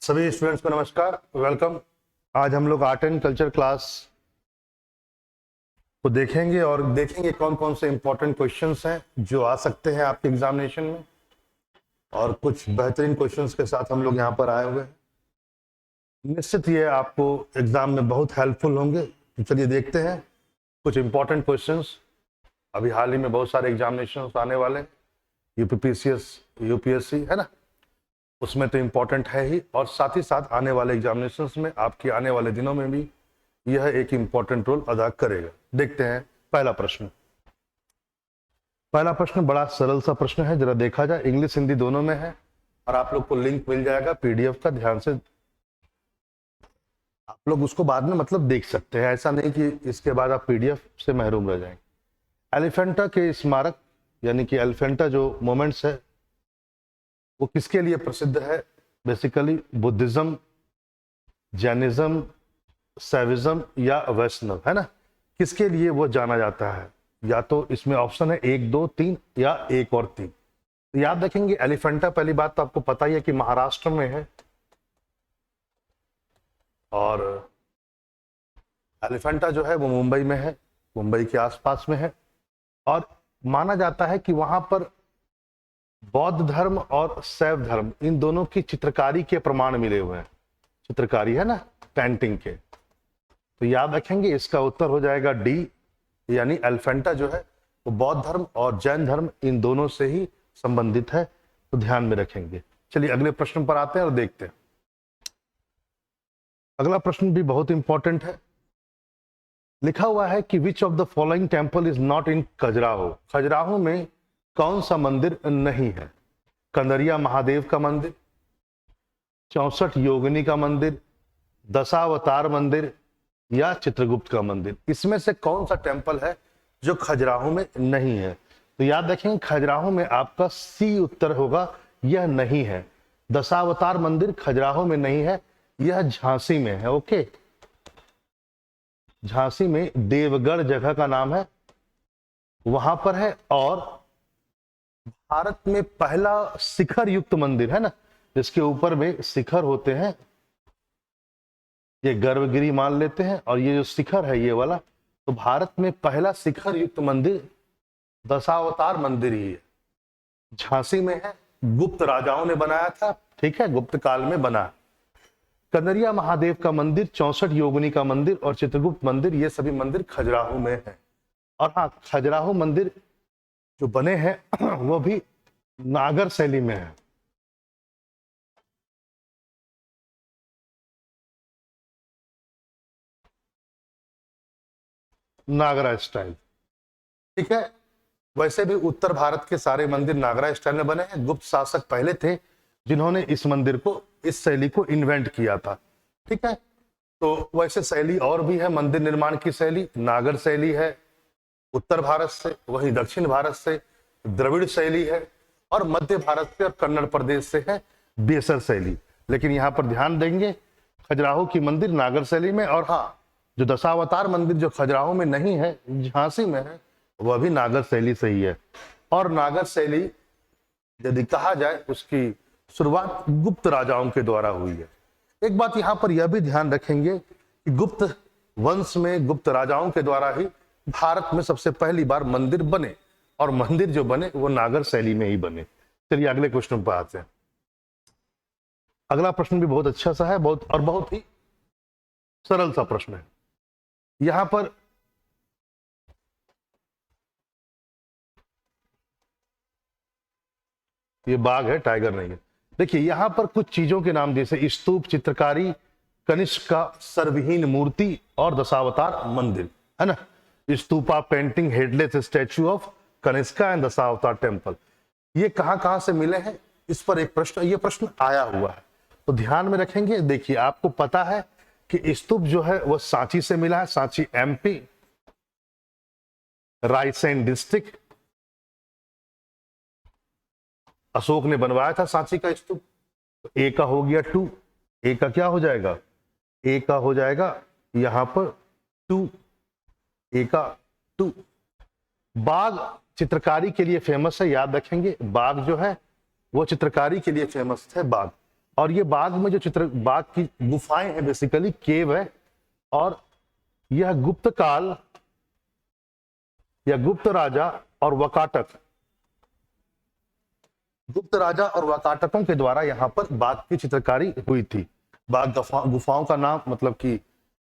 सभी स्टूडेंट्स को नमस्कार, वेलकम। आज हम लोग आर्ट एंड कल्चर क्लास को देखेंगे और देखेंगे कौन कौन से इंपॉर्टेंट क्वेश्चंस हैं जो आ सकते हैं आपके एग्जामिनेशन में, और कुछ बेहतरीन क्वेश्चंस के साथ हम लोग यहाँ पर आए हुए हैं। निश्चित ये आपको एग्जाम में बहुत हेल्पफुल होंगे। तो चलिए देखते हैं कुछ इंपॉर्टेंट क्वेश्चंस। अभी हाल ही में बहुत सारे एग्जामिनेशन आने वाले हैं, यूपीपीसीएस, यूपीएससी है ना, उसमें तो इम्पोर्टेंट है ही, और साथ ही साथ आने वाले एग्जामिनेशंस में आपके आने वाले दिनों में भी यह एक इम्पोर्टेंट रोल अदा करेगा। देखते हैं पहला प्रश्न। पहला प्रश्न बड़ा सरल सा प्रश्न है, जरा देखा जाए। इंग्लिश हिंदी दोनों में है और आप लोग को लिंक मिल जाएगा पीडीएफ का। ध्यान से आप लोग उसको बाद में मतलब देख सकते हैं, ऐसा नहीं कि इसके बाद आप पीडीएफ से महरूम रह जाएंगे। एलिफेंटा के स्मारक यानी कि एलिफेंटा जो मोमेंट्स है वो किसके लिए प्रसिद्ध है? बेसिकली बुद्धिज्म, जैनिज्म, सैविज्म या वैष्णव, है ना, किसके लिए वो जाना जाता है? या तो इसमें ऑप्शन है 1, 2, 3 या 1 और 3। तो याद रखेंगे एलिफेंटा, पहली बात तो आपको पता ही है कि महाराष्ट्र में है, और एलिफेंटा जो है वो मुंबई में है, मुंबई के आसपास में है, और माना जाता है कि वहां पर बौद्ध धर्म और शैव धर्म इन दोनों की चित्रकारी के प्रमाण मिले हुए हैं। चित्रकारी है ना, पेंटिंग के। तो याद रखेंगे इसका उत्तर हो जाएगा डी, यानी एलिफेंटा जो है वो बौद्ध धर्म और जैन धर्म इन दोनों से ही संबंधित है, तो ध्यान में रखेंगे। चलिए अगले प्रश्न पर आते हैं और देखते हैं। अगला प्रश्न भी बहुत इंपॉर्टेंट है। लिखा हुआ है कि which of the following temple is not in Khajuraho. Khajuraho में कौन सा मंदिर नहीं है? कंदरिया महादेव का मंदिर, 64 योगिनी का मंदिर, दशावतार मंदिर या चित्रगुप्त का मंदिर? इसमें से कौन सा टेम्पल है जो खजुराहो में नहीं है? तो याद रखेंगे खजुराहो में आपका सी उत्तर होगा, यह नहीं है। दशावतार मंदिर खजुराहो में नहीं है, यह झांसी में है। ओके, झांसी में देवगढ़ जगह का नाम है, वहां पर है। और भारत में पहला शिखर युक्त मंदिर है ना, जिसके ऊपर में शिखर होते हैं, ये गर्भगिरी मान लेते हैं, और ये जो शिखर है ये वाला, तो भारत में पहला शिखर युक्त मंदिर दशावतार मंदिर ही है, झांसी में है। गुप्त राजाओं ने बनाया था, ठीक है, गुप्त काल में बना। कंदरिया महादेव का मंदिर, 64 योगिनी का मंदिर और चित्रगुप्त मंदिर, ये सभी मंदिर खजुराहो में है। और हाँ, खजुराहो मंदिर जो बने हैं वो भी नागर शैली में है। नागरा स्टाइल, ठीक है। वैसे भी उत्तर भारत के सारे मंदिर नागरा स्टाइल में बने हैं। गुप्त शासक पहले थे जिन्होंने इस मंदिर को, इस शैली को इन्वेंट किया था, ठीक है। तो वैसे शैली और भी है मंदिर निर्माण की शैली। नागर शैली है उत्तर भारत से, वहीं दक्षिण भारत से द्रविड़ शैली है, और मध्य भारत से और कन्नड़ प्रदेश से है बेसर शैली। लेकिन यहाँ पर ध्यान देंगे खजुराहो की मंदिर नागर शैली में, और हाँ, जो दशावतार मंदिर जो खजुराहो में नहीं है, झांसी में है, वह भी नागर शैली से ही है। और नागर शैली यदि कहा जाए उसकी शुरुआत गुप्त राजाओं के द्वारा हुई है। एक बात यहाँ पर यह भी ध्यान रखेंगे कि गुप्त वंश में, गुप्त राजाओं के द्वारा ही भारत में सबसे पहली बार मंदिर बने, और मंदिर जो बने वो नागर शैली में ही बने। चलिए अगले क्वेश्चन पर आते हैं। अगला प्रश्न भी बहुत अच्छा सा है, बहुत ही सरल सा प्रश्न है। यहां पर ये बाघ है, टाइगर नहीं है। देखिए यहां पर कुछ चीजों के नाम जैसे स्तूप, चित्रकारी, कनिष्क का सर्वहीन मूर्ति और दशावतार मंदिर, है ना। Stupa painting, headless statue of Kanishka and Dashavatar temple, ये कहां से मिले हैं? इस पर एक प्रश्न, ये प्रश्न आया हुआ है, तो ध्यान में रखेंगे। देखिए आपको पता है कि स्तूप जो है वो सांची से मिला है, सांची एमपी, रायसेन डिस्ट्रिक्ट। अशोक ने बनवाया था सांची का स्तूप। तो ए का हो गया 2, ए का क्या हो जाएगा? ए का हो जाएगा यहां पर 2, ए का 2। बाघ चित्रकारी के लिए फेमस है, याद रखेंगे। बाघ जो है वो चित्रकारी के लिए फेमस है। बाघ और ये बाग में जो बाग की गुफाएं हैं, बेसिकली केव है, और यह गुप्त काल या गुप्त राजा और वकाटकों के द्वारा यहाँ पर बाग की चित्रकारी हुई थी। बाग गुफाओं का नाम मतलब कि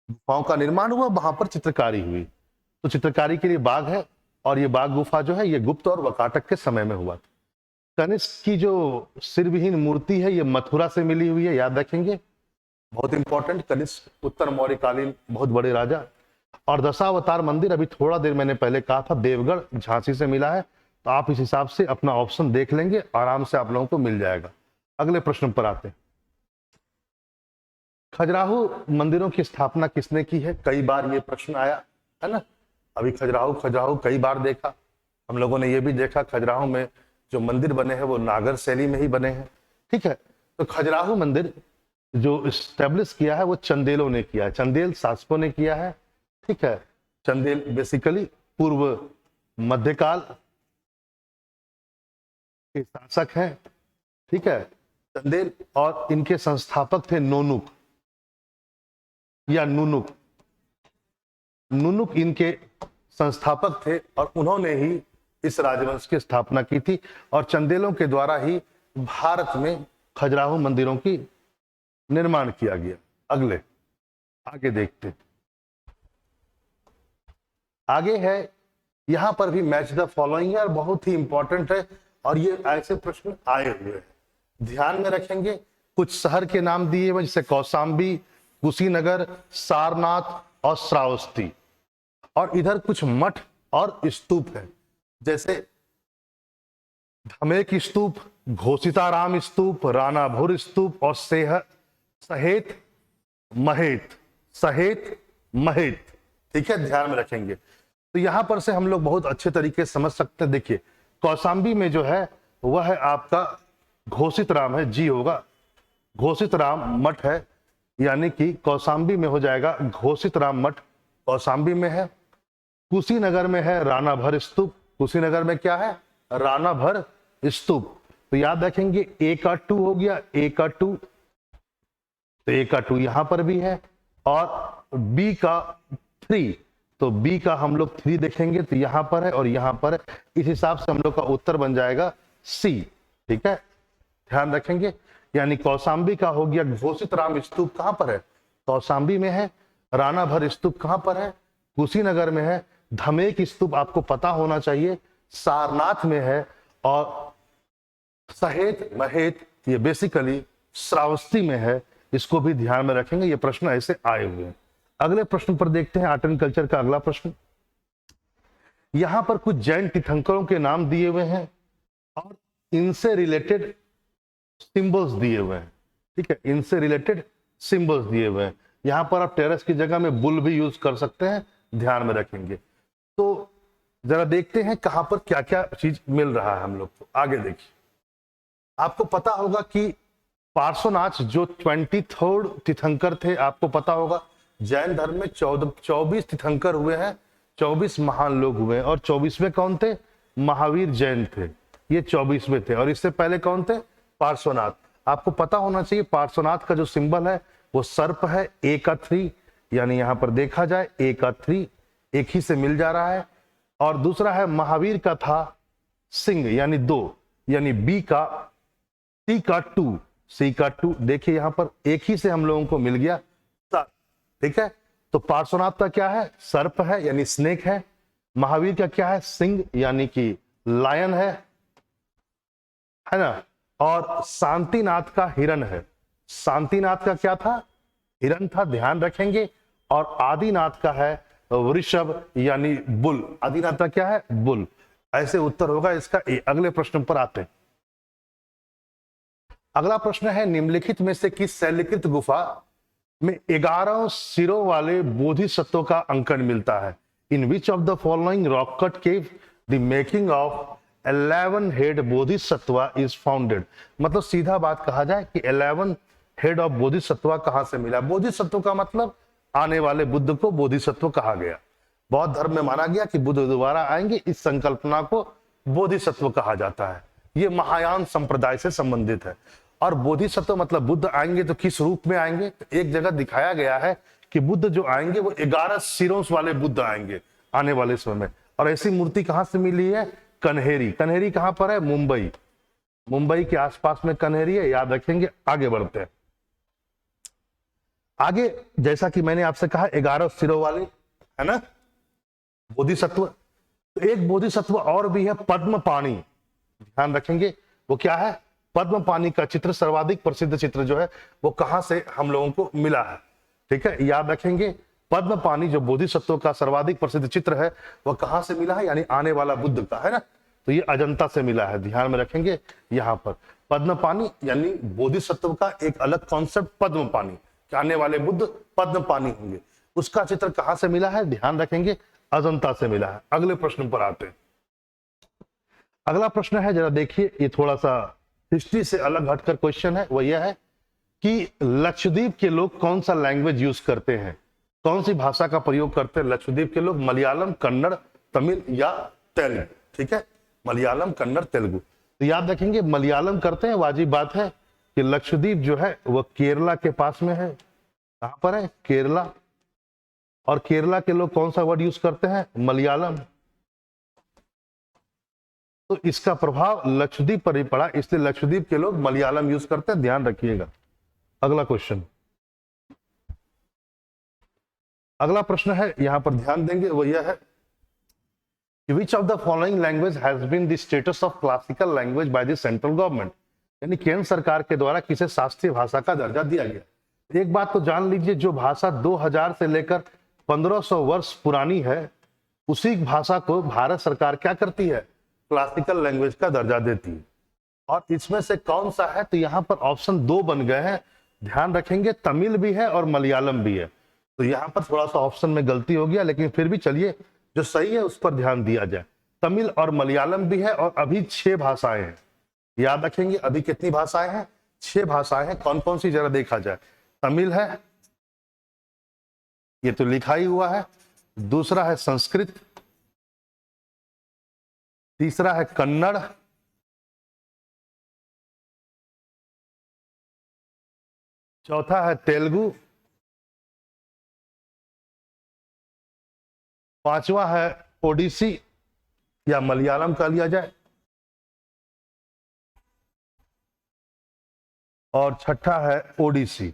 गुफाओं का निर्माण हुआ, वहां पर चित्रकारी हुई, तो चित्रकारी के लिए बाग है। और ये बाग गुफा जो है ये गुप्त और वकाटक के समय में हुआ था। कनिष्क की जो सिरविहीन मूर्ति है ये मथुरा से मिली हुई है, याद रखेंगे, बहुत इंपॉर्टेंट। कनिष्क उत्तर मौर्यकालीन बहुत बड़े राजा। और दशावतार मंदिर अभी थोड़ा देर मैंने पहले कहा था देवगढ़ झांसी से मिला है, तो आप इस हिसाब से अपना ऑप्शन देख लेंगे, आराम से आप लोगों को मिल जाएगा। अगले प्रश्न पर आते हैं। खजुराहो मंदिरों की स्थापना किसने की है? कई बार ये प्रश्न आया है ना। अभी खजुराहो कई बार देखा हम लोगों ने, ये भी देखा खजुराहो में जो मंदिर बने हैं वो नागर शैली में ही बने हैं। ठीक है, तो खजुराहो मंदिर जो इस्टेब्लिश किया है वो चंदेलों ने किया है, चंदेल शासकों ने किया है। ठीक है, चंदेल बेसिकली पूर्व मध्यकाल के शासक हैं। ठीक है, चंदेल, और इनके संस्थापक थे नोनुक या नुनुक। नुनुक इनके संस्थापक थे और उन्होंने ही इस राजवंश की स्थापना की थी, और चंदेलों के द्वारा ही भारत में खजुराहो मंदिरों की निर्माण किया गया। अगले आगे देखते, आगे है, यहां पर भी मैच द फॉलोइंग है और बहुत ही इंपॉर्टेंट है, और ये ऐसे प्रश्न आए हुए हैं, ध्यान में रखेंगे। कुछ शहर के नाम दिए हुए जैसे कौशाम्बी, कुशीनगर, सारनाथ और श्रावस्ती, और इधर कुछ मठ और स्तूप है जैसे धमेक स्तूप, घोषिताराम स्तूप, रानाभुर स्तूप और सहेत महेत। ठीक है, ध्यान में रखेंगे। तो यहां पर से हम लोग बहुत अच्छे तरीके से समझ सकते हैं। देखिए कौशाम्बी में जो है वह है आपका घोषित राम है, जी होगा, घोषित राम मठ है, यानी कि कौशाम्बी में हो जाएगा घोषित राम मठ, कौशाम्बी में है। कुशीनगर में है रानाभर स्तूप, कुशीनगर में क्या है? रानाभर स्तूप। तो याद रखेंगे ए का 2 हो गया, ए का 2, तो ए का 2 यहां पर भी है, और बी का 3, तो बी का हम लोग 3 देखेंगे तो यहां पर है और यहां पर है। इस हिसाब से हम लोग का उत्तर बन जाएगा सी। ठीक है, ध्यान रखेंगे। यानी कौशाम्बी का हो गया घोषित राम स्तूप, कहां पर है? कौशाम्बी में है। रानाभर स्तूप कहां पर है? कुशीनगर में है। धमेक स्तूप आपको पता होना चाहिए, सारनाथ में है। और सहेत महेत ये बेसिकली श्रावस्ती में है, इसको भी ध्यान में रखेंगे, ये प्रश्न ऐसे आए हुए हैं। अगले प्रश्न पर देखते हैं, आर्ट एंड कल्चर का अगला प्रश्न। यहां पर कुछ जैन तीर्थंकरों के नाम दिए हुए हैं और इनसे रिलेटेड सिंबल्स दिए हुए हैं। ठीक है, इनसे रिलेटेड सिंबल्स दिए हुए हैं। यहां पर आप टेरेस की जगह में बुल भी यूज कर सकते हैं, ध्यान में रखेंगे। तो जरा देखते हैं कहां पर क्या क्या चीज मिल रहा है हम लोग को। आगे देखिए, आपको पता होगा कि पार्श्वनाथ जो 23rd तीर्थंकर थे, आपको पता होगा जैन धर्म में 24 तीर्थंकर हुए हैं, 24 महान लोग हुए हैं, और 24वें कौन थे? महावीर जैन थे, ये 24वें थे। और इससे पहले कौन थे? पार्श्वनाथ। आपको पता होना चाहिए पार्श्वनाथ का जो सिंबल है वो सर्प है, ए का 3, यानी यहां पर देखा जाए ए का 3 एक ही से मिल जा रहा है। और दूसरा है महावीर का था सिंह यानी 2, यानी बी का सी का 2, सी का 2 देखिए यहां पर एक ही से हम लोगों को मिल गया। ठीक है, तो पार्श्वनाथ का क्या है? सर्प है यानी स्नेक है। महावीर का क्या है? सिंह यानी कि लायन है ना। और शांतिनाथ का हिरण है। शांतिनाथ का क्या था? हिरण था, ध्यान रखेंगे। और आदिनाथ का है वृषभ यानी बुल। आदिनाथ का क्या है? बुल। ऐसे उत्तर होगा इसका ए। अगले प्रश्न पर आते हैं। अगला प्रश्न है, निम्नलिखित में से किस शैलकृत गुफा में 11 सिरों वाले बोधिसत्व का अंकन मिलता है? In which of the following rock cut cave the making of 11 head Bodhisattva is founded? मतलब सीधा बात कहा जाए कि 11 हेड ऑफ बोधिसत्व कहां से मिला? बोधिसत्व का मतलब आने वाले बुद्ध को बोधिसत्व कहा गया। बौद्ध धर्म में माना गया कि बुद्ध दोबारा आएंगे, इस संकल्पना को बोधिसत्व कहा जाता है। ये महायान संप्रदाय से संबंधित है। और बोधिसत्व मतलब बुद्ध आएंगे तो किस रूप में आएंगे? तो एक जगह दिखाया गया है कि बुद्ध जो आएंगे वो 11 सिरों वाले बुद्ध आएंगे आने वाले समय में। और ऐसी मूर्ति कहां से मिली है? कन्हेरी। कन्हेरी कहां पर है? मुंबई। मुंबई के आसपास में कन्हेरी है, याद रखेंगे। आगे बढ़ते हैं। आगे जैसा कि मैंने आपसे कहा 11 सिरों वाले है ना बोधिसत्व। तो एक बोधिसत्व और भी है, पद्मपाणि। ध्यान रखेंगे वो क्या है? पद्मपाणि का चित्र, सर्वाधिक प्रसिद्ध चित्र जो है वो कहां से हम लोगों को मिला है? ठीक है, याद रखेंगे। पद्मपाणि जो बोधिसत्व का सर्वाधिक प्रसिद्ध चित्र है वह कहां से मिला है? यानी आने वाला बुद्ध का, है ना। तो ये अजंता से मिला है, ध्यान में रखेंगे। यहां पर पद्मपाणि यानी बोधिसत्व का एक अलग कॉन्सेप्ट पद्मपाणि, आने वाले बुद्ध पद्मपाणि होंगे। उसका चित्र कहां से मिला है? ध्यान रखेंगे, अजंता से मिला है। अगले प्रश्न पर आते हैं। अगला प्रश्न है, जरा देखिए, ये थोड़ा सा हिस्ट्री से अलग हटकर क्वेश्चन है। वो यह है कि लक्षद्वीप के लोग कौन सा लैंग्वेज यूज करते हैं? कौन सी भाषा का प्रयोग करते हैं लक्षद्वीप के लोग? मलयालम, कन्नड़, तमिल या तेलुगु? ठीक है, मलयालम, कन्नड़, तेलुगु। तो याद रखेंगे मलयालम करते हैं। वाजिब बात है कि लक्षद्वीप जो है वह केरला के पास में है। कहां पर है? केरला। और केरला के लोग कौन सा वर्ड यूज करते हैं? मलयालम। तो इसका प्रभाव लक्षद्वीप पर ही पड़ा, इसलिए लक्षद्वीप के लोग मलयालम यूज करते हैं, ध्यान रखिएगा। अगला क्वेश्चन, अगला प्रश्न है, यहां पर ध्यान देंगे, वो यह है कि which of the following language has been the status of classical language by the central government? यानी केंद्र सरकार के द्वारा किसे शास्त्रीय भाषा का दर्जा दिया गया? एक बात तो जान लीजिए, जो भाषा 2000 से लेकर 1500 वर्ष पुरानी है, उसी भाषा को भारत सरकार क्या करती है? क्लासिकल लैंग्वेज का दर्जा देती है। और इसमें से कौन सा है? तो यहाँ पर ऑप्शन 2 बन गए हैं, ध्यान रखेंगे। तमिल भी है और मलयालम भी है। तो यहाँ पर थोड़ा सा ऑप्शन में गलती हो गया, लेकिन फिर भी चलिए जो सही है उस पर ध्यान दिया जाए। तमिल और मलयालम भी है, और अभी 6 भाषाएं हैं। याद रखेंगे अभी कितनी भाषाएं हैं? 6 भाषाएं हैं। कौन कौन सी, जरा देखा जाए। तमिल है, ये तो लिखा ही हुआ है। दूसरा है संस्कृत, तीसरा है कन्नड़, चौथा है तेलुगु, पांचवा है ओडिसी या मलयालम कह लिया जाए, और छठा है ओडिसी।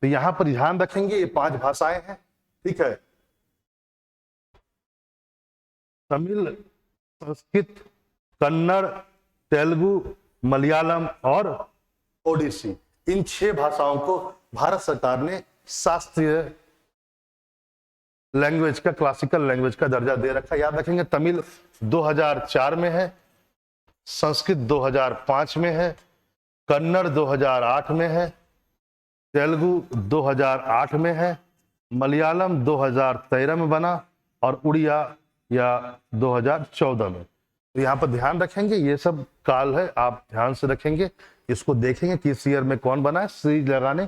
तो यहां पर ध्यान रखेंगे ये 5 भाषाएं हैं, ठीक है। तमिल, संस्कृत, कन्नड़, तेलुगु, मलयालम और ओडिसी, इन 6 भाषाओं को भारत सरकार ने शास्त्रीय लैंग्वेज का, क्लासिकल लैंग्वेज का दर्जा दे रखा। याद रखेंगे तमिल 2004 में है, संस्कृत 2005 में है, कन्नड़ 2008 में है, तेलुगु 2008 में है, मलयालम 2013 में बना, और उड़िया या 2014 में। तो यहाँ पर ध्यान रखेंगे, ये सब काल है, आप ध्यान से रखेंगे, इसको देखेंगे किस ईयर में कौन बना है। सीरीज लगाने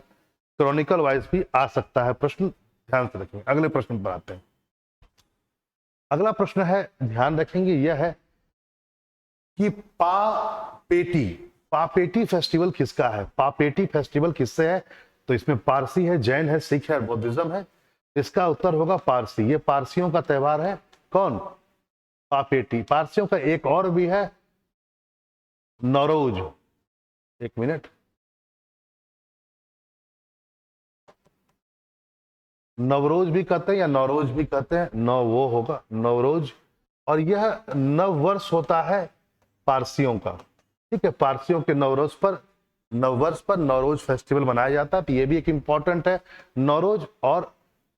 क्रॉनिकल वाइज भी आ सकता है प्रश्न, ध्यान से रखेंगे। अगले प्रश्न पर आते हैं। अगला प्रश्न है, ध्यान रखेंगे, यह है कि पापेटी फेस्टिवल किसका है? पापेटी फेस्टिवल किससे है? तो इसमें पारसी है, जैन है, सिख है, बौद्धिज्म है। इसका उत्तर होगा पारसी। ये पारसियों का त्योहार है। कौन? पापेटी। पारसियों का एक और भी है, नौरोज। एक मिनट, नवरोज भी कहते हैं या नौरोज भी कहते हैं, नौ वो होगा, नवरोज। और यह नव वर्ष होता है पारसियों का, ठीक है। पारसियों के नवरोज पर, नववर्ष पर नौरोज फेस्टिवल मनाया जाता है। तो ये भी एक इंपॉर्टेंट है, नौरोज। और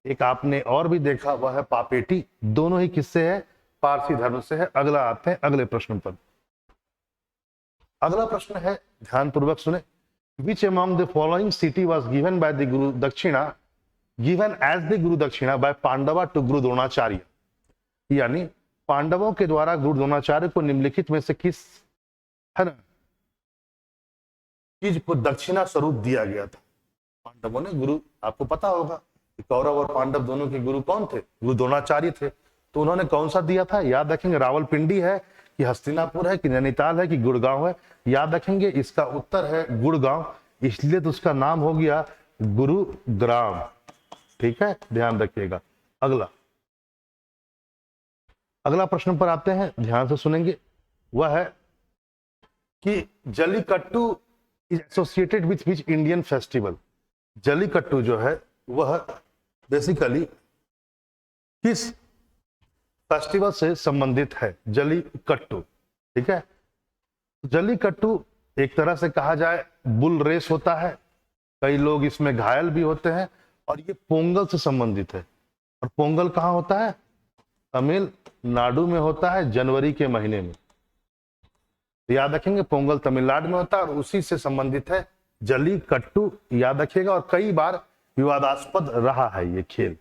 एक आपने और भी देखा, वह है पापेटी। दोनों ही किससे है? पारसी धर्म से है। अगला आते हैं अगले प्रश्न पर। अगला प्रश्न है, ध्यान पूर्वक सुने। विच among the following city was given by the गुरु दक्षिणा, गिवन एज द गुरु दक्षिणा बाय पांडवा टू गुरु द्रोणाचार्य? यानी पांडवों के द्वारा गुरु द्रोणाचार्य को निम्नलिखित में से किस, है ना, चीज को दक्षिणा स्वरूप दिया गया था? पांडवों ने गुरु, आपको पता होगा कौरव और पांडव दोनों के गुरु कौन थे? गुरु द्रोणाचार्य थे। तो उन्होंने कौन सा दिया था? याद रखेंगे, रावलपिंडी है, कि हस्तिनापुर है कि नैनीताल है कि गुड़गांव है? याद रखेंगे इसका उत्तर है गुड़गांव, इसलिए तो उसका नाम हो गया गुरुग्राम। ठीक है, ध्यान रखिएगा। अगला प्रश्न पर आते हैं, ध्यान से सुनेंगे। वह है कि jallikattu is associated with which Indian festival? Jallikattu जो है वह बेसिकली किस फेस्टिवल से संबंधित है? जल्लीकट्टू, ठीक है। जल्लीकट्टू एक तरह से कहा जाए बुल रेस होता है, कई लोग इसमें घायल भी होते हैं, और ये पोंगल से संबंधित है। और पोंगल कहाँ होता है? तमिलनाडु में होता है, जनवरी के महीने में। तो याद रखेंगे पोंगल तमिलनाडु में होता है और उसी से संबंधित है जल्लीकट्टू, याद रखिएगा। और कई बार विवादास्पद रहा है ये खेल।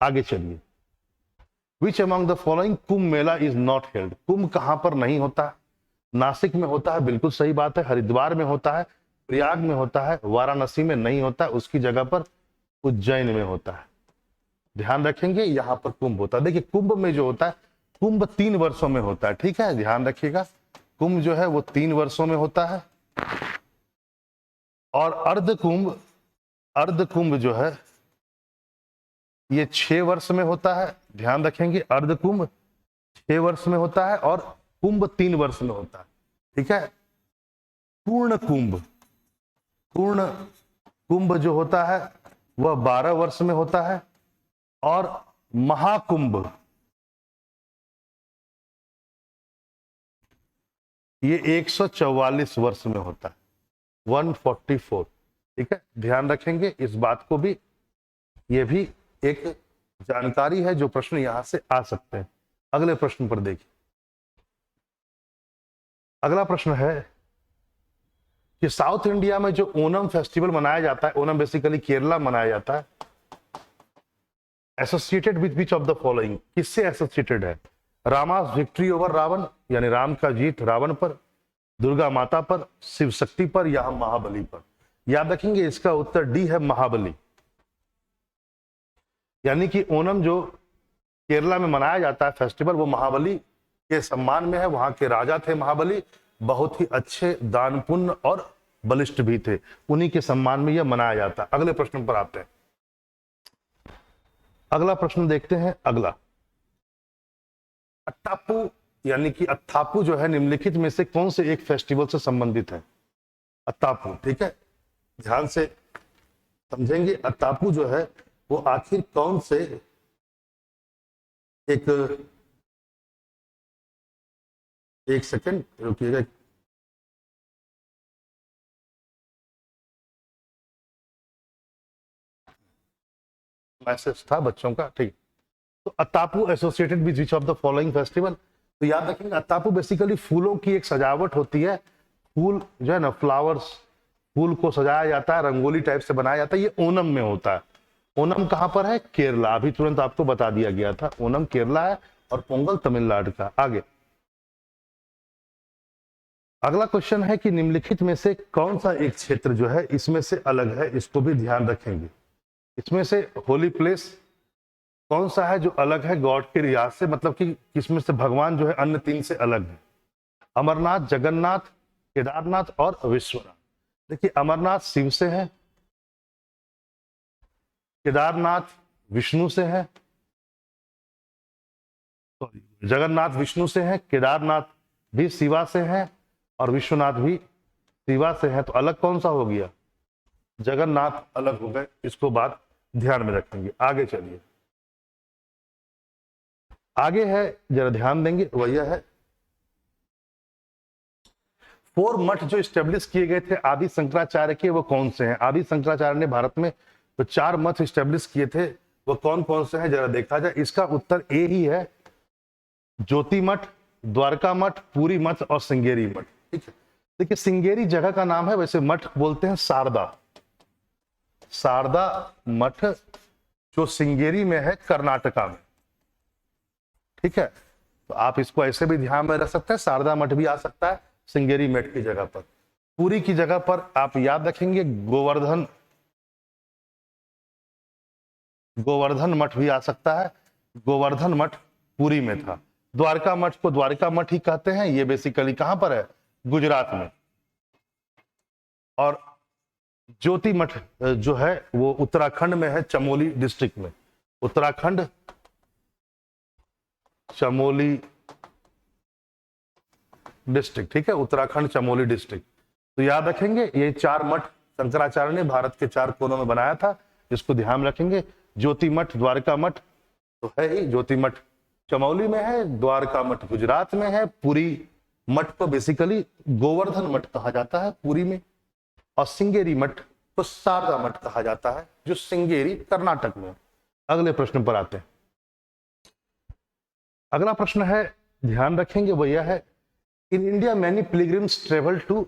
आगे चलिए। Which among the following Kumbh Mela is not held? Kumbh कहां पर नहीं होता? नासिक में होता है, बिल्कुल सही बात है। हरिद्वार में होता है, प्रयाग में होता है, वाराणसी में नहीं होता, उसकी जगह पर उज्जैन में होता है। ध्यान रखेंगे यहां पर कुंभ होता है। देखिए कुंभ में जो होता है, कुंभ 3 वर्षों में होता है, ठीक है, ध्यान रखिएगा। कुंभ जो है वो 3 वर्षों में होता है। और अर्ध कुंभ जो है ये 6 वर्ष में होता है। ध्यान रखेंगे अर्ध कुंभ 6 वर्ष में होता है और कुंभ 3 वर्ष में होता है, ठीक है। पूर्ण कुंभ जो होता है वह 12 वर्ष में होता है। और महाकुंभ ये 144 वर्ष में होता है, 144, ठीक है। ध्यान रखेंगे इस बात को भी, ये भी एक जानकारी है जो प्रश्न यहां से आ सकते हैं। अगले प्रश्न पर देखिए। अगला प्रश्न है कि साउथ इंडिया में जो ओणम फेस्टिवल मनाया जाता है, ओणम बेसिकली केरला मनाया जाता है, associated with which of the following? किससे एसोसिएटेड है? रामास विक्ट्री ओवर रावण, यानी राम का जीत रावण पर, दुर्गा माता पर, शिव शक्ति पर, या महाबली पर? याद रखेंगे इसका उत्तर डी है महाबली। यानी कि ओणम जो केरला में मनाया जाता है फेस्टिवल, वो महाबली के सम्मान में है। वहां के राजा थे महाबली, बहुत ही अच्छे, दानपुण्य और बलिष्ठ भी थे, उन्हीं के सम्मान में यह मनाया जाता है। अगले प्रश्न पर आते हैं। अगला प्रश्न देखते हैं। अगला, अत्तापू यानी कि अत्तापू जो है निम्नलिखित में से कौन से एक फेस्टिवल से संबंधित है? अत्तापू, ठीक है, ध्यान से समझेंगे। अत्तापू जो है वो आखिर कौन से एक सेकंड रुकिएगा। मैसेज था बच्चों का, ठीक। तो Athapoo associated with which of the following festival? तो याद रखेंगे अत्तापू बेसिकली फूलों की एक सजावट होती है। फूल जो है ना, फ्लावर्स, फूल को सजाया जाता है, रंगोली टाइप से बनाया जाता है। ये ओणम में होता है। ओणम कहां पर है? केरला। अभी तुरंत आपको बता दिया गया था, ओणम केरला है और पोंगल तमिलनाडु का। आगे अगला क्वेश्चन है कि निम्नलिखित में से कौन सा एक क्षेत्र जो है इसमें से अलग है? इसको भी ध्यान रखेंगे। इसमें से होली प्लेस कौन सा है जो अलग है गॉड के रियाज से, मतलब कि इसमें से भगवान जो है अन्य 3 से अलग है? अमरनाथ, जगन्नाथ, केदारनाथ और विश्वनाथ। देखिए अमरनाथ शिव से है, केदारनाथ विष्णु से है, जगन्नाथ विष्णु से है, केदारनाथ भी शिवा से है और विश्वनाथ भी शिवा से है। तो अलग कौन सा हो गया? जगन्नाथ अलग हो गए। इसको बात ध्यान में रखेंगे। आगे चलिए। आगे है, जरा ध्यान देंगे, वह यह है 4 मठ जो स्टेब्लिश किए गए थे आदि शंकराचार्य के, वो कौन से हैं? आदि शंकराचार्य ने भारत में तो 4 मठ स्टेब्लिश किए थे, वो कौन कौन से हैं जरा देखा जाए। इसका उत्तर ए ही है, ज्योति मठ, द्वारका मठ, पूरी मठ और श्रृंगेरी मठ, ठीक है। देखिए श्रृंगेरी जगह का नाम है, वैसे मठ बोलते हैं शारदा मठ, जो श्रृंगेरी में है, कर्नाटका में, ठीक है। तो आप इसको ऐसे भी ध्यान में रख सकते हैं, शारदा मठ भी आ सकता है श्रृंगेरी मठ की जगह पर। पूरी की जगह पर आप याद रखेंगे गोवर्धन मठ भी आ सकता है। गोवर्धन मठ पुरी में था। द्वारका मठ को द्वारका मठ ही कहते हैं। ये बेसिकली कहां पर है? गुजरात में। और ज्योति मठ जो है वो उत्तराखंड में है, चमोली डिस्ट्रिक्ट में। उत्तराखंड चमोली डिस्ट्रिक्ट, ठीक है, उत्तराखंड चमोली डिस्ट्रिक्ट। तो याद रखेंगे ये 4 मठ शंकराचार्य ने भारत के 4 कोनों में बनाया था, इसको ध्यान रखेंगे। ज्योति मठ, द्वारका मठ तो है ही, ज्योति मठ चमोली में है, द्वारका मठ गुजरात में है, पुरी मठ को बेसिकली गोवर्धन मठ कहा जाता है पुरी में, और सिंगेरी मठ को शारदा मठ कहा जाता है जो सिंगेरी कर्नाटक में। अगले प्रश्न पर आते हैं। अगला प्रश्न है, ध्यान रखेंगे भैया, है in India many pilgrims travel to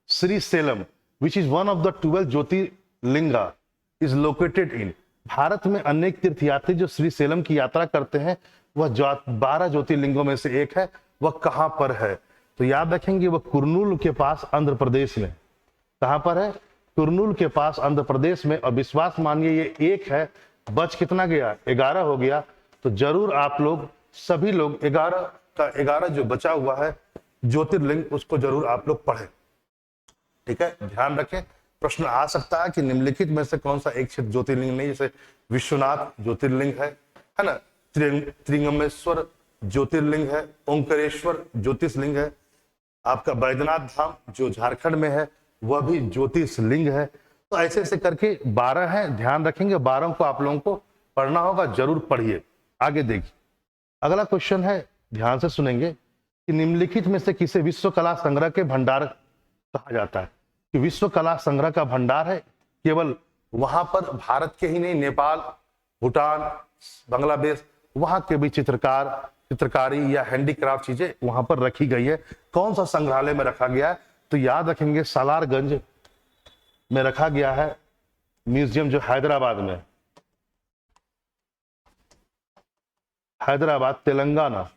Srisailam which is one of the 12 jyotirlinga is located in. Bharat में अनेक तीर्थयात्री जो श्री सेलम की यात्रा करते हैं वह 12 ज्योतिर्लिंगों में से एक है, वह कहां पर है? तो याद रखेंगे वह कुर्नूल के पास आंध्र प्रदेश में। कहां पर है? कुर्नूल के पास आंध्र प्रदेश में। और विश्वास मानिए ये एक है, बच कितना गया? 11 हो गया। तो जरूर आप लोग सभी लोग 11 का 11 जो बचा हुआ है ज्योतिर्लिंग उसको जरूर आप लोग पढ़ें, ठीक है। ध्यान रखें, प्रश्न आ सकता है कि निम्नलिखित में से कौन सा एक ज्योतिर्लिंग नहीं, जैसे विश्वनाथ ज्योतिर्लिंग है ना, त्रिंगमेश्वर ज्योतिर्लिंग है, ओंकारेश्वर ज्योतिर्लिंग है, आपका बैद्यनाथ धाम जो झारखंड में है वह भी ज्योतिर्लिंग है। तो ऐसे ऐसे करके 12 हैं, ध्यान रखेंगे 12 को आप लोगों को पढ़ना होगा, जरूर पढ़िए। आगे देखिए, अगला क्वेश्चन है, ध्यान से सुनेंगे कि निम्नलिखित में से किसे विश्व कला संग्रह के भंडार कहा जाता है? कि विश्व कला संग्रह का भंडार है, केवल वहां पर भारत के ही नहीं, नेपाल, भूटान, बांग्लादेश, वहां के भी चित्रकारी या हैंडीक्राफ्ट चीजें वहां पर रखी गई है। कौन सा संग्रहालय में रखा गया है? तो याद रखेंगे सालारगंज में रखा गया है म्यूजियम, जो हैदराबाद में, हैदराबाद तेलंगाना।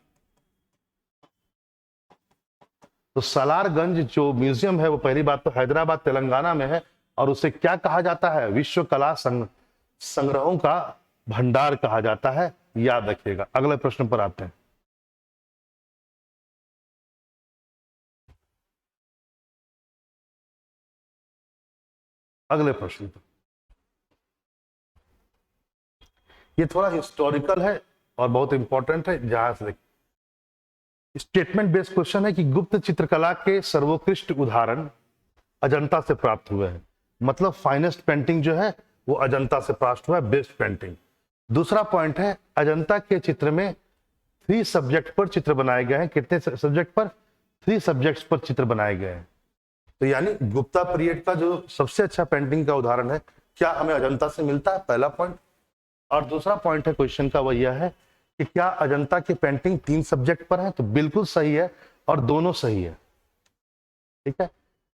तो सालारगंज जो म्यूजियम है वो पहली बात तो हैदराबाद तेलंगाना में है, और उसे क्या कहा जाता है? विश्व कला संग्रहों का भंडार कहा जाता है, याद रखिएगा। अगले प्रश्न पर आते हैं। अगले प्रश्न पर, ये थोड़ा हिस्टोरिकल है और बहुत इंपॉर्टेंट है, जहां से स्टेटमेंट बेस्ड क्वेश्चन है कि गुप्त चित्रकला के सर्वोत्कृष्ट उदाहरण अजंता से प्राप्त हुए हैं। मतलब फाइनेस्ट पेंटिंग जो है वो अजंता से प्राप्त हुआ है, बेस्ट पेंटिंग। दूसरा पॉइंट है, अजंता के चित्र में 3 सब्जेक्ट पर चित्र बनाए गए हैं। कितने सब्जेक्ट पर? 3 सब्जेक्ट्स पर चित्र बनाए गए हैं। तो यानी गुप्ता पीरियड का जो सबसे अच्छा पेंटिंग का उदाहरण है, क्या हमें अजंता से मिलता है? पहला पॉइंट। और दूसरा पॉइंट है क्वेश्चन का, वह यह है कि क्या अजंता की पेंटिंग 3 सब्जेक्ट पर है? तो बिल्कुल सही है, और दोनों सही है, ठीक है।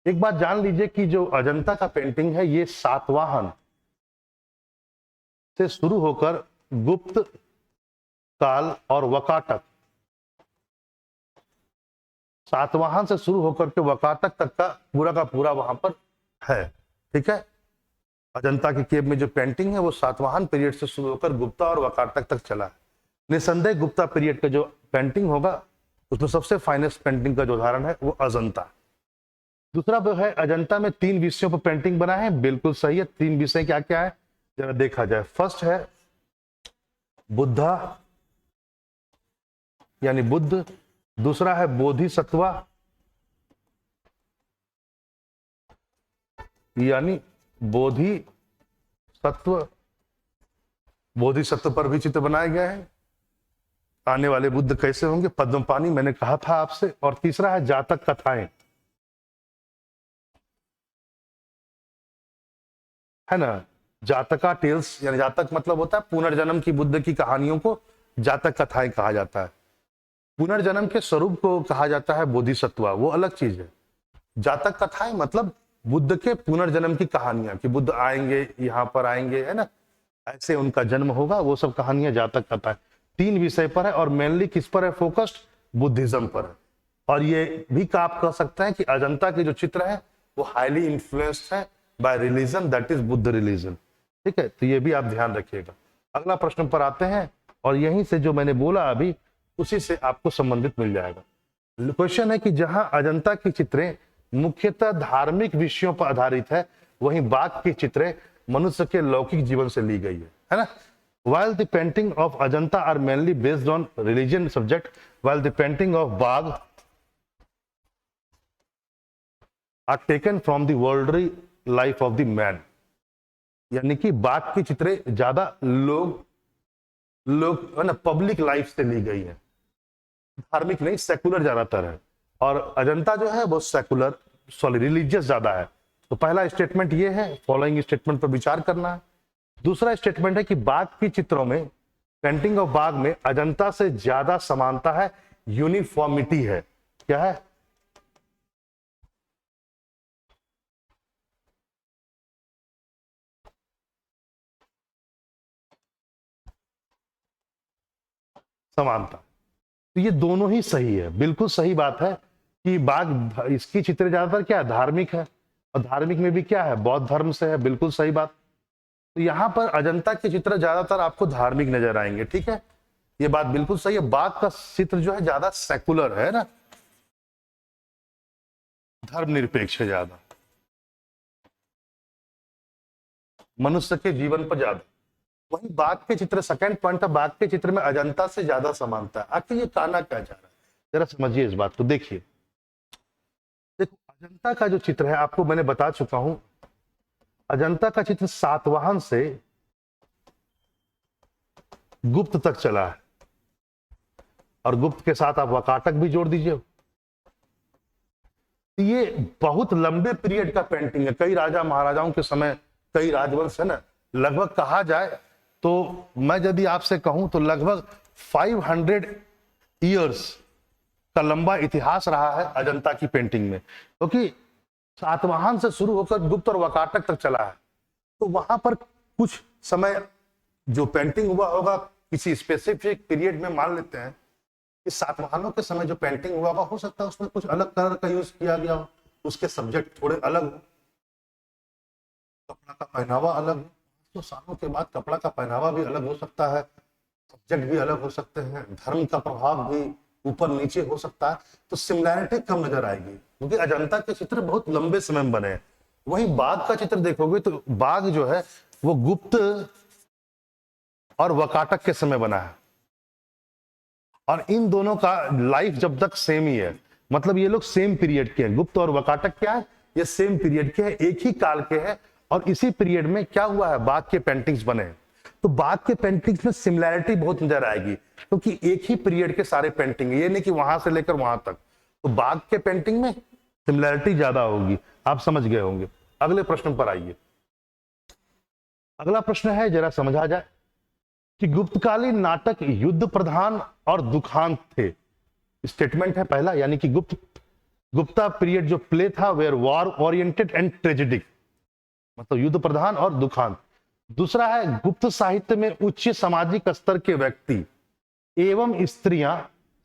एक बात जान लीजिए कि जो अजंता का पेंटिंग है ये सातवाहन से शुरू होकर गुप्त काल और वकाटक, सातवाहन से शुरू होकर के वकाटक तक का पूरा वहां पर है, ठीक है। अजंता की केव में जो पेंटिंग है वो सातवाहन पीरियड से शुरू होकर गुप्ता और वकाटक तक चला है। निसंदेह गुप्ता पीरियड का जो पेंटिंग होगा उसमें सबसे फाइनेस्ट पेंटिंग का जो उदाहरण है वो अजंता। दूसरा जो है, अजंता में 3 विषयों पर पेंटिंग बना है, बिल्कुल सही है। 3 विषय क्या क्या है जरा देखा जाए। फर्स्ट है बुद्धा यानी बुद्ध, दूसरा है बोधिसत्वा यानी बोधिसत्व पर भी चित्र बनाए गए हैं। आने वाले बुद्ध कैसे होंगे, पद्मपानी, मैंने कहा था आपसे। और तीसरा है जातक कथाएं, है ना, जातका टेल्स, यानी जातक मतलब होता है पुनर्जन्म की बुद्ध की कहानियों को जातक कथाएं कहा जाता है। पुनर्जन्म के स्वरूप को कहा जाता है बोधिसत्वा, वो अलग चीज है। जातक कथाएं मतलब बुद्ध के पुनर्जन्म की कहानियां, कि बुद्ध आएंगे, यहाँ पर आएंगे, है ना, ऐसे उनका जन्म होगा, वो सब कहानियां जातक कथाएं। 3 विषय पर है और मेनली किस पर है फोकस्ड? बुद्धिज्म पर है। और ये भी आप कह सकते हैं कि अजंता के जो चित्र है वो हाईली इन्फ्लुएंस्ड है bye religion, that is Buddha religion, ठीक है। तो ये भी आप ध्यान रखिएगा। अगला प्रश्न पर आते हैं, और यहीं से जो मैंने बोला अभी उसी से आपको संबंधित मिल जाएगा। क्वेश्चन है कि जहां अजंता की चित्रें मुख्यतः धार्मिक विषयों पर आधारित है, वहीं बाघ की चित्रें मनुष्य के लौकिक जीवन से ली गई है ना। While the painting of Ajanta are mainly based on religion subject, while the painting of Bagh are taken from the worldly life of the man। यानी कि बाघ की चित्रें ज्यादा लोग है ना पब्लिक लाइफ से ली गई है, धार्मिक नहीं, सेकुलर ज्यादातर है। और अजंता जो है वो सेकुलर सॉरी रिलीजियस ज्यादा है। तो पहला स्टेटमेंट ये है, फॉलोइंग स्टेटमेंट पर विचार करना है। दूसरा स्टेटमेंट है कि बाघ की चित्रों में, पेंटिंग ऑफ बाघ में अजंता से ज्यादा समानता है, यूनिफॉर्मिटी है। क्या है? समानता। तो ये दोनों ही सही है, बिल्कुल सही बात है कि बाघ, इसकी चित्र ज्यादातर क्या है, धार्मिक है, और धार्मिक में भी क्या है, बौद्ध धर्म से है, बिल्कुल सही बात। तो यहां पर अजंता के चित्र ज्यादातर आपको धार्मिक नजर आएंगे, ठीक है, ये बात बिल्कुल सही है। बाघ का चित्र जो है ज्यादा सेकुलर है ना, धर्मनिरपेक्ष है, ज्यादा मनुष्य के जीवन पर ज्यादा। वही बाघ के चित्र, सेकंड पॉइंट है, बाघ के चित्र में अजंता से ज्यादा समानता है। आखिर ये कहना क्या चाह रहा है, जरा समझिए इस बात को। देखिए, देखो अजंता का जो चित्र है, आपको मैंने बता चुका हूं, अजंता का चित्र सातवाहन से गुप्त तक चला है, और गुप्त के साथ आप वाकाटक भी जोड़ दीजिए। ये बहुत लंबे पीरियड का पेंटिंग है, कई राजा महाराजाओं के समय, कई राजवंश है ना, लगभग कहा जाए तो मैं यदि आपसे कहूं तो लगभग 500 ईयर्स का लंबा इतिहास रहा है अजंता की पेंटिंग में, क्योंकि सातवाहन से शुरू होकर गुप्त और वाकाटक तक चला है। तो वहां पर कुछ समय जो पेंटिंग हुआ होगा किसी स्पेसिफिक पीरियड में, मान लेते हैं कि सातवाहनों के समय जो पेंटिंग हुआ होगा, हो सकता है उसमें कुछ अलग कलर का यूज किया गया हो, उसके सब्जेक्ट थोड़े अलग हो, कपड़ा का पहनावा अलग हो, तो सालों के बाद कपड़ा का पहनावा भी अलग हो सकता है, सब्जेक्ट भी अलग हो सकते हैं, धर्म का प्रभाव भी ऊपर नीचे हो सकता है, तो सिमिलैरिटी कम नजर आएगी, क्योंकि अजंता के चित्र बहुत लंबे समय में बने हैं। वहीं बाघ का चित्र देखोगे तो बाघ जो है वो गुप्त और वाकाटक के समय बना है, और इन दोनों का लाइफ जब तक सेम ही है, मतलब ये लोग सेम पीरियड के हैं। गुप्त और वाकाटक क्या है, ये सेम पीरियड के हैं, एक ही काल के हैं, और इसी पीरियड में क्या हुआ है, बाघ के पेंटिंग्स बने हैं। तो बाघ के पेंटिंग्स में सिमिलैरिटी बहुत नजर आएगी, क्योंकि एक ही पीरियड के सारे पेंटिंग, ये नहीं कि वहां से लेकर वहां तक। तो बाघ के पेंटिंग में सिमिलैरिटी ज्यादा होगी, आप समझ गए होंगे। अगले प्रश्न पर आइए। अगला प्रश्न है, जरा समझा जाए कि गुप्तकालीन नाटक युद्ध प्रधान और दुखांत थे। स्टेटमेंट है पहला, यानी कि गुप्ता पीरियड जो प्ले था where war oriented and tragic, मतलब युद्ध प्रधान और दुखांत। दूसरा है, गुप्त साहित्य में उच्च सामाजिक स्तर के व्यक्ति एवं स्त्रियां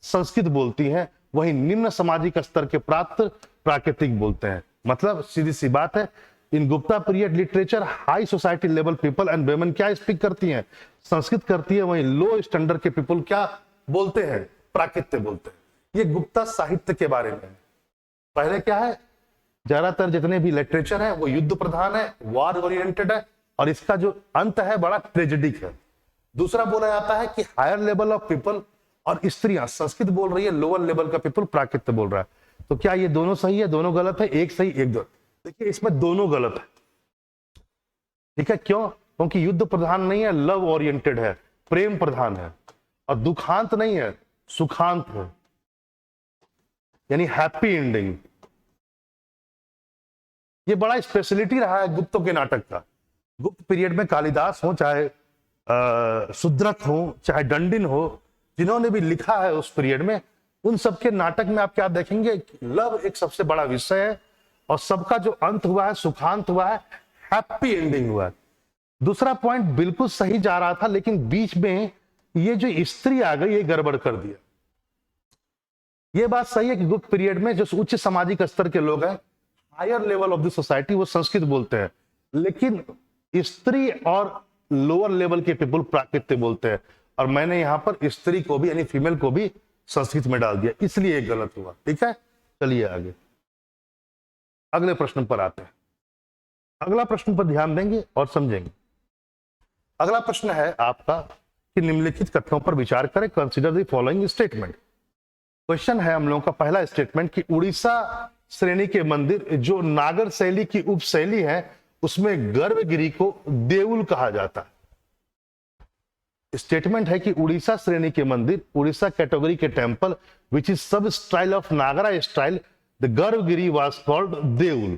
संस्कृत बोलती हैं, वहीं निम्न सामाजिक स्तर के प्राकृतिक बोलते हैं। मतलब सीधी सी बात है, in Gupta period literature high society level people and women क्या स्पीक करती हैं, संस्कृत करती है, वहीं लो स्टैंडर्ड के पीपल क्या बोलते हैं, प्राकृत्य बोलते हैं। ये गुप्ता साहित्य के बारे में है। पहले क्या है, ज्यादातर जितने भी लिटरेचर है वो युद्ध प्रधान है, वॉर ओरिएंटेड है, और इसका जो अंत है बड़ा ट्रेजेडिक है। दूसरा बोला जाता है कि हायर लेवल ऑफ पीपल, और स्त्रियां संस्कृत बोल रही है, लोअर लेवल का पीपल प्राकृत्य बोल रहा है। तो क्या ये दोनों सही है, दोनों गलत है, एक सही एक गलत? देखिए इसमें दोनों गलत है, ठीक है, क्यों? क्योंकि युद्ध प्रधान नहीं है, लव ओरिएंटेड है, प्रेम प्रधान है, और दुखांत नहीं है, सुखांत है, यानी हैप्पी एंडिंग। ये बड़ा स्पेशलिटी रहा है गुप्तों के नाटक का। गुप्त पीरियड में कालिदास हो, चाहे शुद्रक हो, चाहे दंडिन हो, जिन्होंने भी लिखा है उस पीरियड में, उन सबके नाटक में आप क्या देखेंगे, लव एक सबसे बड़ा विषय है, और सबका जो अंत हुआ है सुखांत हुआ है, हैप्पी एंडिंग हुआ है। दूसरा पॉइंट बिल्कुल सही जा रहा था, लेकिन बीच में ये जो स्त्री आ गई, ये गड़बड़ कर दिया। ये बात सही है कि गुप्त पीरियड में जो उच्च सामाजिक स्तर के लोग हैं, higher level of the society, वो संस्कृत बोलते हैं, लेकिन स्त्री और लोअर लेवल के पीपल प्राकृत्य बोलते हैं। और मैंने यहां पर स्त्री को भी, यानी फीमेल को भी संस्कृत में डाल दिया, इसलिए ये गलत हुआ। ठीक है, चलिए आगे अगले प्रश्न पर आते हैं। अगला प्रश्न पर ध्यान देंगे और समझेंगे। अगला प्रश्न है आपका कि निम्नलिखित कथनों पर विचार करें, consider the following statement. Question है हम लोगों का पहला स्टेटमेंट कि उड़ीसा श्रेणी के मंदिर जो नागर शैली की उपशैली है उसमें गर्भगिरी को देउल कहा जाता है। स्टेटमेंट है कि उड़ीसा श्रेणी के मंदिर, उड़ीसा कैटेगरी के temple which is sub style of Nagara style, the garbhagriha was called deul.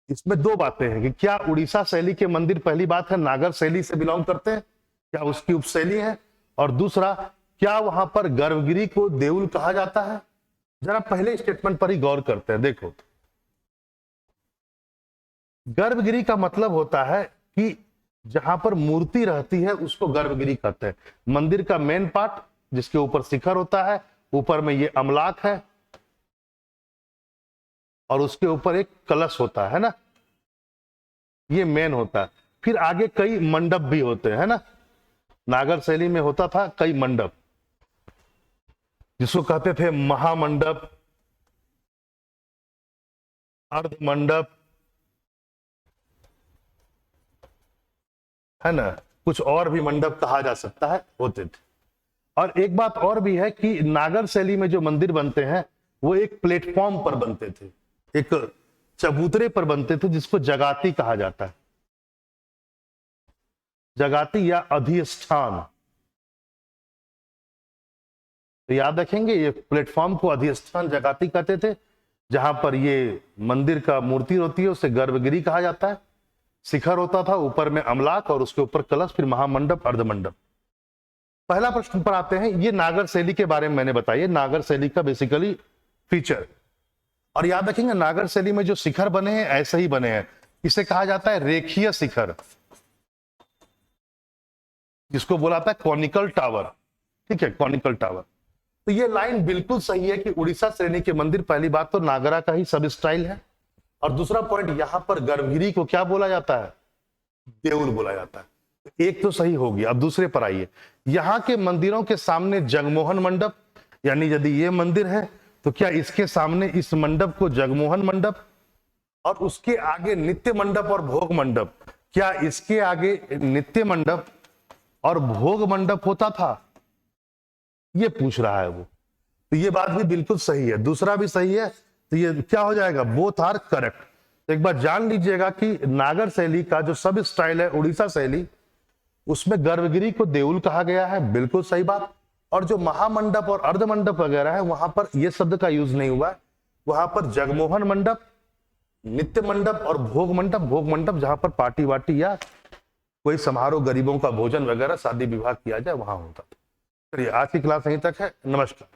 इसमें दो बातें हैं कि क्या उड़ीसा शैली के मंदिर, पहली बात है नागर शैली से बिलोंग करते हैं, क्या उसकी उपशैली है, और दूसरा क्या वहां पर गर्भगिरी को देउल कहा जाता है। जरा पहले स्टेटमेंट पर ही गौर करते हैं। देखो, गर्भगिरी का मतलब होता है कि जहां पर मूर्ति रहती है उसको गर्भगिरी कहते हैं। मंदिर का मेन पार्ट जिसके ऊपर शिखर होता है, ऊपर में ये अमलाक है और उसके ऊपर एक कलश होता है ना, ये मेन होता है। फिर आगे कई मंडप भी होते हैं ना, नागर शैली में होता था कई मंडप, जिसको कहते थे महामंडप, अर्ध मंडप, है ना, कुछ और भी मंडप कहा जा सकता है, होते थे। और एक बात और भी है कि नागर शैली में जो मंदिर बनते हैं वो एक प्लेटफॉर्म पर बनते थे, एक चबूतरे पर बनते थे, जिसको जगाती कहा जाता है, जगाती या अधिष्ठान। तो याद रखेंगे, ये प्लेटफॉर्म को अधिष्ठान जगाती कहते थे। जहां पर ये मंदिर का मूर्ति होती है उसे गर्भगिरी कहा जाता है। शिखर होता था, ऊपर में अमलाक और उसके ऊपर कलश, फिर महामंडप, अर्धमंडप। पहला प्रश्न पर आते हैं। ये नागर शैली के बारे में मैंने बताया, नागर शैली का बेसिकली फीचर। और याद रखेंगे नागर शैली में जो शिखर बने हैं ऐसे ही बने हैं, इसे कहा जाता है रेखीय शिखर, जिसको बोला था कॉनिकल टावर। ठीक है, कॉनिकल टावर। तो ये लाइन बिल्कुल सही है कि उड़ीसा श्रेणी के मंदिर, पहली बात तो नागरा का ही सब स्टाइल है, और दूसरा पॉइंट यहां पर गर्भगिरी को क्या बोला जाता है, देउल बोला जाता है। एक तो सही होगी। अब दूसरे पर आइए। यहां के मंदिरों के सामने जगमोहन मंडप, यानी यदि ये मंदिर है तो क्या इसके सामने इस मंडप को जगमोहन मंडप, और उसके आगे नित्य मंडप और भोग मंडप, क्या इसके आगे नित्य मंडप और भोग मंडप होता था, ये पूछ रहा है वो। तो ये बात भी बिल्कुल सही है, दूसरा भी सही है। तो ये क्या हो जाएगा, बोथ आर करेक्ट। तो एक बार जान लीजिएगा कि नागर शैली का जो सब स्टाइल है उड़ीसा शैली, उसमें गर्भगिरी को देउल कहा गया है, बिल्कुल सही बात। और जो महामंडप और अर्धमंडप वगैरह है वहां पर यह शब्द का यूज नहीं हुआ है, वहां पर जगमोहन मंडप, नित्य मंडप और भोग मंडप। भोग मंडप जहां पर पार्टी वार्टी या कोई समारोह, गरीबों का भोजन वगैरह, शादी विवाह किया जाए, वहां होता था। चलिए, आज की क्लास यहीं तक है। नमस्कार।